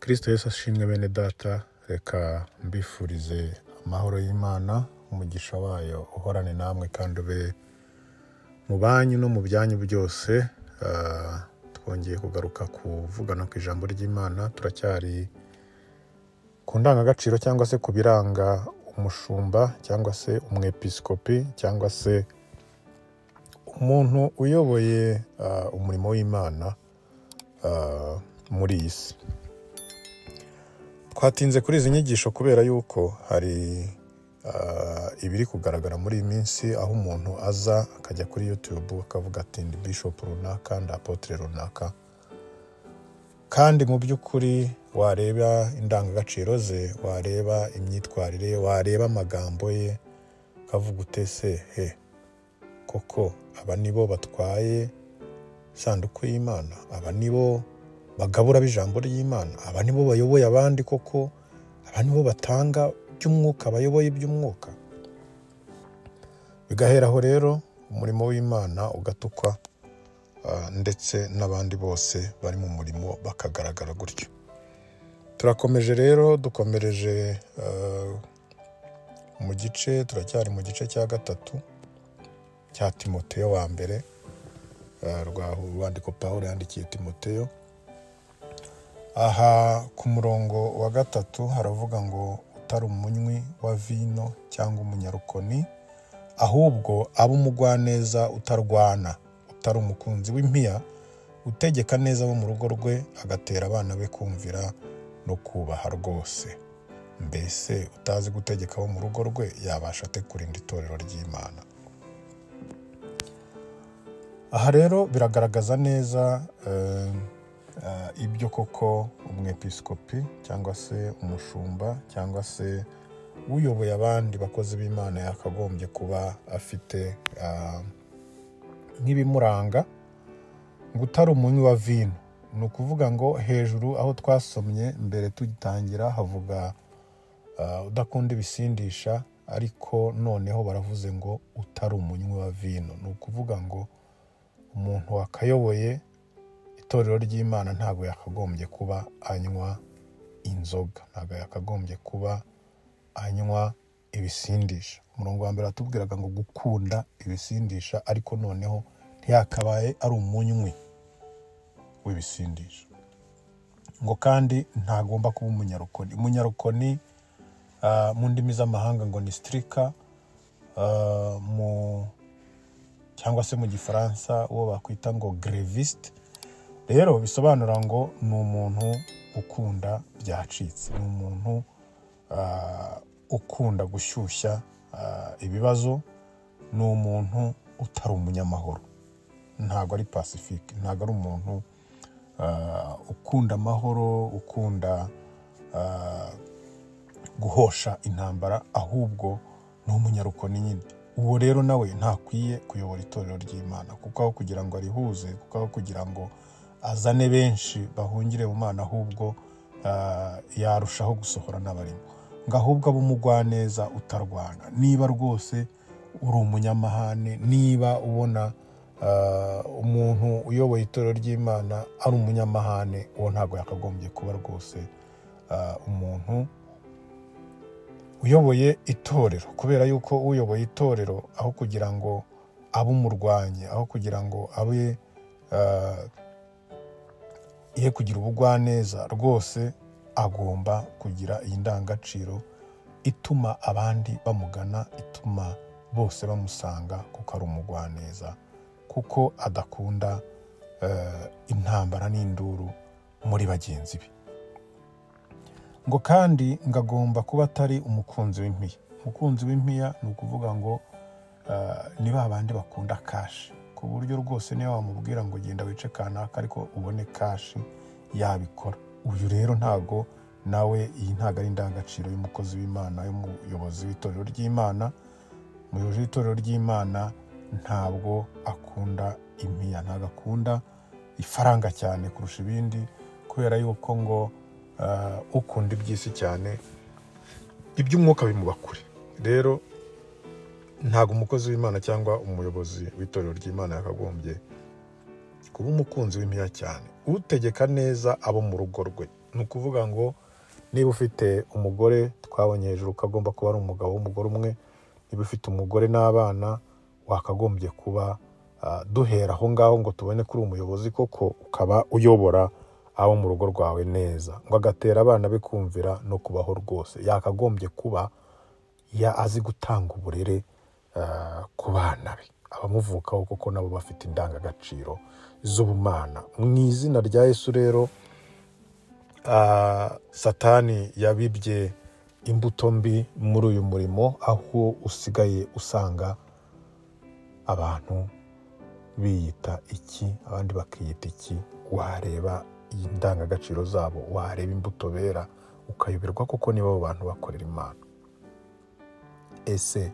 Kristo Yesu ashimwe bene data, reka mbifurize amahoro y'Imana, umugisha wayo uhorane namwe kandi ube mu banyu no mu byanyu byose. Twongeye kugaruka kuvugana ku ijambo ry'Imana. Turacyari ku ndangagaciro cyangwa se ku biranga umushumba cyangwa se umwepiskopi cyangwa se umuntu uyoboye umurimo w'Imana muri iyi si. Twatinze kuri izi nyigisho kubera yuko hari ibiri kugaragara muri iyi minsi, aho umuntu aza akajya kuri YouTube akavuga ati ndi bishop runaka, ndi apotre runaka, kandi mu by'ukuri wareba indangagaciro ze, wareba imyitwarire, wareba amagambo ye, ukavuga utese koko aba nibo batwaye sanduku y'Imana, aba nibo bagabura b'ijambo ry'Imana, aba nibo bayoboye abandi, koko aba nibo batanga by'umwuka, bayoboye by'umwuka. Bigaheraho rero umurimo w'Imana ugatukwa, ndetse n'abandi bose bari mu murimo bakagaragara gutyo. Turakomeje rero, dukomereje turacyari mu gice cya gatatu cya Timoteyo wa mbere, rwandiko Pawulo yandikiye Timoteyo. Aha ku murongo wa 3 haravuga ngo utari umunywi wa vino cyangwa umunyarukoni, ahubwo aba umugwaneza, utarwana, utari umukunzi w'impiya, utegeka neza abo mu rugo rwe, agatera abana be kumvira no kubaha rwose. Mbese utazi gutegeka abo mu rugo rwe yabasha ate kurinda itorero ry'Imana? Aha rero biragaragaza neza ibyo koko umwepiskopi cyangwa se umushumba cyangwa se uyoboye abandi bakozi b'Imana yakagombye kuba afite nk'ibimuranga. Ngo utari umunywi wa vino, ni ukuvuga ngo hejuru aho twasomye mbere tugitangira havuga udakunda ibisindisha, ariko noneho baravuze ngo utari umunywi wa vino. Ni ukuvuga ngo umuntu wakayoboye itorero ry'Imana ntabwo yakagombye kuba anywa inzoga, ntabwo yakagombye kuba anywa ibisindisha. Umurongo wa mbere atubwiraga ngo gukunda ibisindisha, ariko noneho ntiyakabaye ari umunywi w'ibisindisha. Ngo kandi ntagomba kuba umunyarukoni. Umunyarukoni mu ndimi z'amahanga ngo ni striker, cyangwa se mu gifaransa uwo bakwita ngo greviste. Rero bisobanura ngo ni umuntu ukunda byacitse, ni umuntu ukunda gushyushya ibibazo, ni umuntu utari umunyamahoro, ntabwo ari pacifique, ntabwo ari umuntu ukunda amahoro, ukunda guhosha intambara, ahubwo ni umunyarukoni nyine. Uwo rero nawe ntakwiye kuyobora itorero ry'Imana, kuko aho kugira ngo arihuze, kuko aho kugira ngo azane benshi bahungire mu Mana, ahubwo yarushaho gusohora n'abarimo. Ngo ahubwo abe umugwaneza, utarwana. Niba rwose uri umunyamahane, niba ubona umuntu uyoboye itorero ry'Imana ari umunyamahane, uwo ntabwo yakagombye kuba rwose umuntu uyoboye itorero. Kubera yuko uyoboye itorero, aho kugira ngo abe umurwanyi, aho kugira ngo abe ye kugira ubugwaneza, rwose agomba kugira iyi ndangagaciro ituma abandi bamugana, ituma bose bamusanga, kuko ari umugwaneza, kuko adakunda intambara n'induru muri bagenzi be. Ngo kandi ngagomba kuba atari umukunzi w'impiya. Umukunzi w'impiya ni ukuvuga ngo ni ba bandi bakunda kashi, ku buryo rwose niyo wamubwira ngo genda wice kanaka ariko ubone kashi yabikora. Uyu rero ntago nawe, iyi ntago ari indangagaciro y'umukozi w'Imana, y'umuyobozi w'itorero ry'Imana. Umuyobozi w'itorero ry'Imana ntabwo akunda impiya, ntabwo akunda ifaranga cyane kurusha ibindi, kubera yuko ngo ukunda iby'isi cyane, iby'umwuka bimuba kure. Rero ntabwo umukozi w'Imana cyangwa umuyobozi w'itorero ry'Imana yakagombye kuba umukunzi w'impiya cyane. Utegeka neza abo mu rugo rwe, ni ukuvuga ngo niba ufite umugore twabonye hejuru ko agomba kuba ari umugabo w'umugore umwe, niba ufite umugore n'abana wakagombye kuba duhera aho ngaho ngo tubone ko uri umuyobozi koko, ukaba uyobora abo mu rugo rwawe neza, ngo agatera abana be kumvira no kubaho rwose. Yakagombye kuba azi gutanga uburere ku bana be, abamuvukaho kuko nabo bafite indangagaciro z'ubumana. Mu izina rya Yesu rero, Satani yabibye imbuto mbi muri uyu murimo, aho usigaye usanga abantu biyita iki, abandi bakiyita iki. Wareba indangagaciro zabo, wareba imbuto bera, ukayoberwa kuko nibo abo bantu bakorera Imana. Ese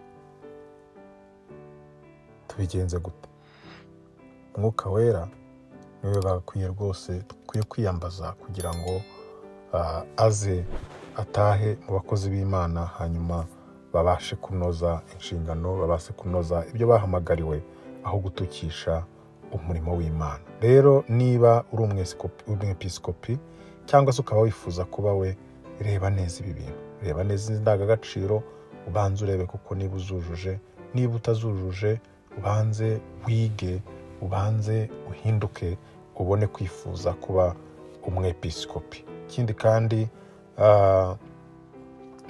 tubigenze gute? Umwuka wera niwe bakwiye rwose, dukwiye kwiyambaza kugira ngo aze atahe mu bakozi b'Imana, hanyuma babashe kunoza inshingano, babashe kunoza ibyo bahamagariwe, aho gutukisha umurimo w'Imana. Rero niba uri umwepiskopi cyangwa se ukaba wifuza kuba we, reba neza ibi bintu, reba neza indangagaciro, ubanze urebe kuko niba uzujuje. Niba utazujuje, ubanze wige, ubanze uhinduke, ubone kwifuza kuba umwepiskopi. Ikindi kandi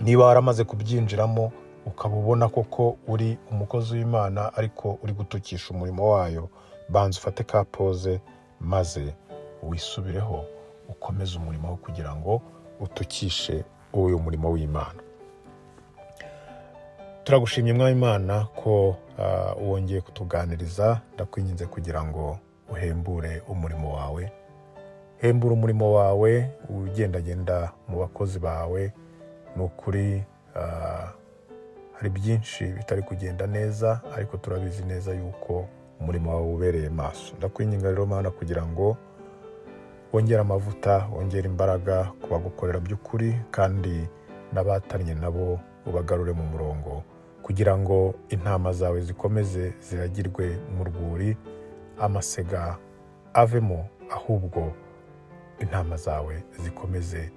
niba waramaze kubyinjiramo ukaba ubona koko uri umukozi w'Imana ariko uri gutukisha umurimo wayo, banza ufate ka pose maze wisubireho, ukomeze umurimo wo kugira ngo utukishe uyu murimo w'Imana. Turagushimye Mwami Imana ko wongeye kutuganiriza. Ndakwinginze kugira ngo uhembure umurimo wawe, hembura umurimo wawe, ugendagenda mu bakozi bawe. Ni ukuri hari byinshi bitari kugenda neza, ariko turabizi neza yuko umurimo wawe ubereye maso. Ndakwinginga rero Mana kugira ngo wongere amavuta, wongere imbaraga ku bagukorera by'ukuri, kandi n'abatannye nabo ubagarure mu murongo, kugira ngo intama zawe zikomeze ziragirwe mu rwuri, amasega avemo, ahubwo intama zawe zikomeze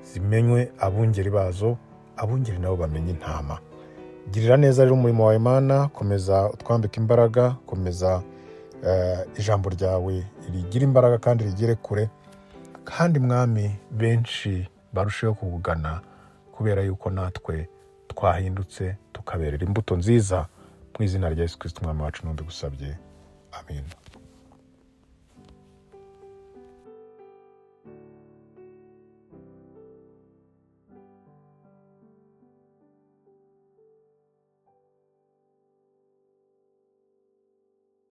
zimenywe abungeri bazo, abungeri nabo bamenye intama. Girira neza rero umurimo wawe Mana, komeza utwambike imbaraga, komeza ijambo ryawe rigira imbaraga kandi rigere kure, kandi Mwami benshi barusheho kugana, kubera yuko natwe twahindutse tukaberera imbuto nziza. Mu izina rya Yesu Kristo Umwami wacu, n'undi gusabye. Amen.